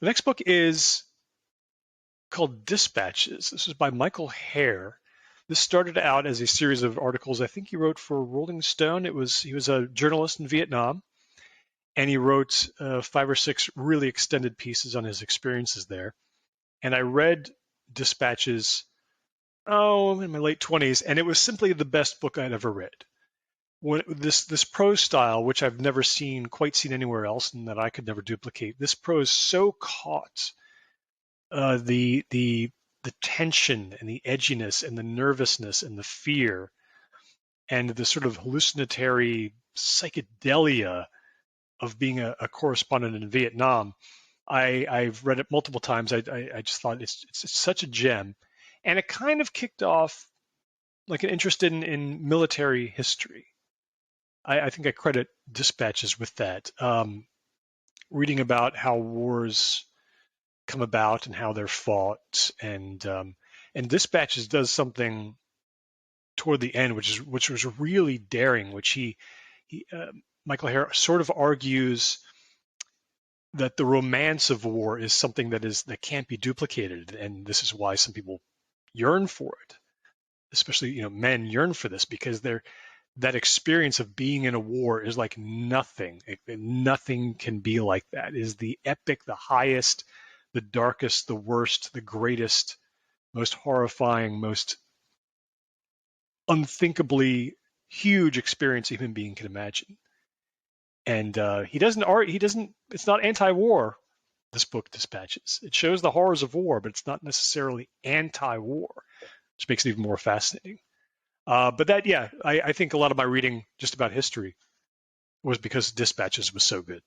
The next book is called Dispatches. This is by Michael Herr. This started out as a series of articles I think he wrote for Rolling Stone. He was a journalist in Vietnam, and he wrote 5 or 6 really extended pieces on his experiences there. And I read Dispatches, in my late 20s, and it was simply the best book I'd ever read. This prose style, which I've never quite seen anywhere else, and that I could never duplicate. This prose so caught the tension and the edginess and the nervousness and the fear and the sort of hallucinatory psychedelia of being a correspondent in Vietnam. I've read it multiple times. I just thought it's such a gem, and it kind of kicked off like an interest in military history. I think I credit Dispatches with that. Reading about how wars come about and how they're fought, and Dispatches does something toward the end, which was really daring. Which Michael Herr sort of argues that the romance of war is something that can't be duplicated, and this is why some people yearn for it. Especially, men yearn for this because that experience of being in a war is like nothing. Nothing can be like that. It is the epic, the highest, the darkest, the worst, the greatest, most horrifying, most unthinkably huge experience a human being can imagine. And it's not anti-war, this book, Dispatches. It shows the horrors of war, but it's not necessarily anti-war, which makes it even more fascinating. But I think a lot of my reading just about history was because Dispatches was so good.